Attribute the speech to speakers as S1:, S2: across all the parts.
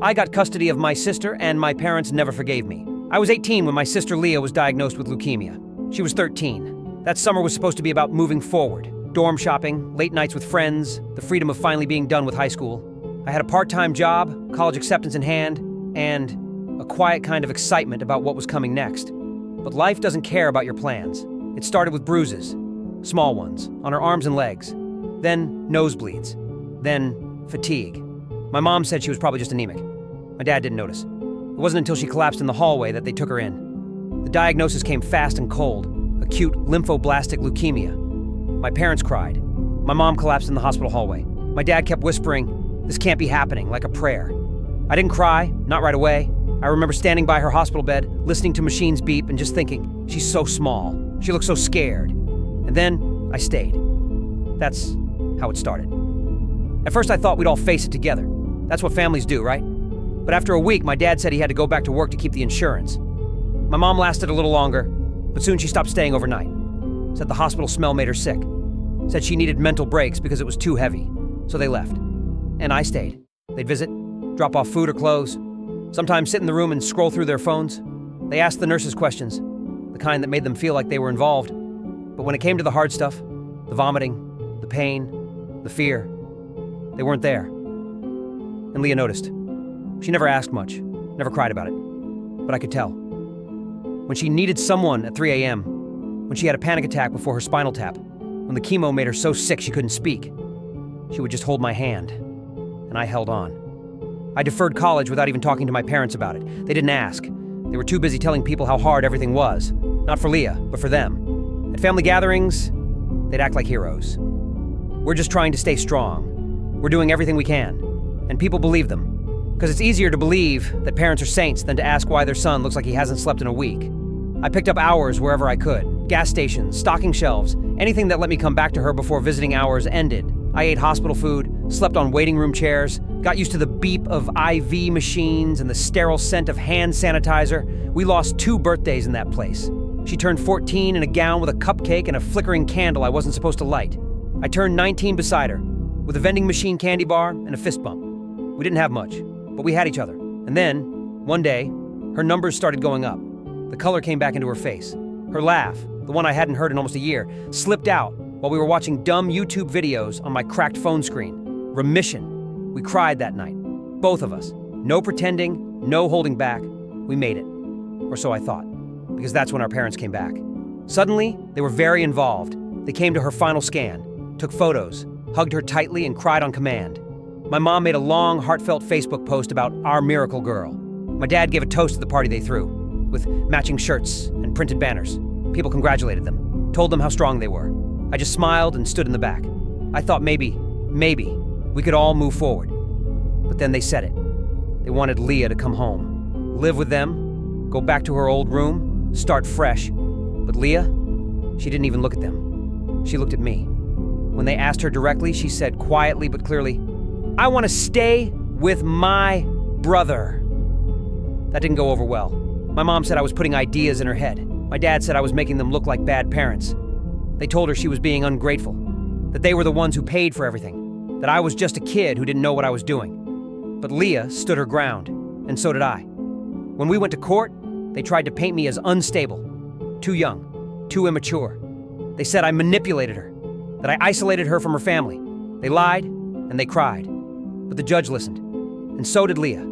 S1: I got custody of my sister, and my parents never forgave me. I was 18 when my sister Leah was diagnosed with leukemia. She was 13. That summer was supposed to be about moving forward. Dorm shopping, late nights with friends, the freedom of finally being done with high school. I had a part-time job, college acceptance in hand, and a quiet kind of excitement about what was coming next. But life doesn't care about your plans. It started with bruises, small ones, on her arms and legs. Then nosebleeds. Then fatigue. My mom said she was probably just anemic. My dad didn't notice. It wasn't until she collapsed in the hallway that they took her in. The diagnosis came fast and cold. Acute lymphoblastic leukemia. My parents cried. My mom collapsed in the hospital hallway. My dad kept whispering, "This can't be happening," like a prayer. I didn't cry, not right away. I remember standing by her hospital bed, listening to machines beep and just thinking, she's so small. She looks so scared. And then I stayed. That's how it started. At first I thought we'd all face it together. That's what families do, right? But after a week, my dad said he had to go back to work to keep the insurance. My mom lasted a little longer, but soon she stopped staying overnight. Said the hospital smell made her sick. Said she needed mental breaks because it was too heavy. So they left. And I stayed. They'd visit, drop off food or clothes, sometimes sit in the room and scroll through their phones. They asked the nurses questions, the kind that made them feel like they were involved. But when it came to the hard stuff, the vomiting, the pain, the fear, they weren't there. And Leah noticed. She never asked much, never cried about it, but I could tell. When she needed someone at 3 a.m., when she had a panic attack before her spinal tap, when the chemo made her so sick she couldn't speak, she would just hold my hand, and I held on. I deferred college without even talking to my parents about it. They didn't ask. They were too busy telling people how hard everything was. Not for Leah, but for them. At family gatherings, they'd act like heroes. We're just trying to stay strong. We're doing everything we can. And people believe them. Because it's easier to believe that parents are saints than to ask why their son looks like he hasn't slept in a week. I picked up hours wherever I could. Gas stations, stocking shelves, anything that let me come back to her before visiting hours ended. I ate hospital food, slept on waiting room chairs, got used to the beep of IV machines and the sterile scent of hand sanitizer. We lost 2 birthdays in that place. She turned 14 in a gown with a cupcake and a flickering candle I wasn't supposed to light. I turned 19 beside her, with a vending machine candy bar and a fist bump. We didn't have much, but we had each other. And then, one day, her numbers started going up. The color came back into her face. Her laugh, the one I hadn't heard in almost a year, slipped out while we were watching dumb YouTube videos on my cracked phone screen. Remission. We cried that night. Both of us. No pretending, no holding back. We made it. Or so I thought. Because that's when our parents came back. Suddenly, they were very involved. They came to her final scan, took photos, hugged her tightly, and cried on command. My mom made a long, heartfelt Facebook post about our miracle girl. My dad gave a toast to the party they threw, with matching shirts and printed banners. People congratulated them, told them how strong they were. I just smiled and stood in the back. I thought maybe, we could all move forward. But then they said it. They wanted Leah to come home, live with them, go back to her old room, start fresh. But Leah, she didn't even look at them. She looked at me. When they asked her directly, she said quietly but clearly, "I want to stay with my brother." That didn't go over well. My mom said I was putting ideas in her head. My dad said I was making them look like bad parents. They told her she was being ungrateful, that they were the ones who paid for everything, that I was just a kid who didn't know what I was doing. But Leah stood her ground, and so did I. When we went to court, they tried to paint me as unstable, too young, too immature. They said I manipulated her, that I isolated her from her family. They lied, and they cried. But the judge listened, and so did Leah.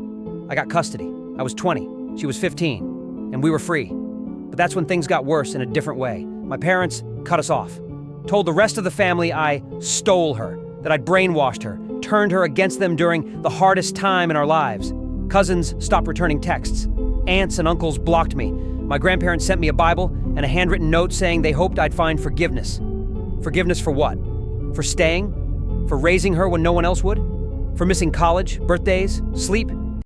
S1: I got custody. I was 20, she was 15, and we were free. But that's when things got worse in a different way. My parents cut us off, told the rest of the family I stole her, that I'd brainwashed her, turned her against them during the hardest time in our lives. Cousins stopped returning texts. Aunts and uncles blocked me. My grandparents sent me a Bible and a handwritten note saying they hoped I'd find forgiveness. Forgiveness for what? For staying? For raising her when no one else would? For missing college, birthdays, sleep?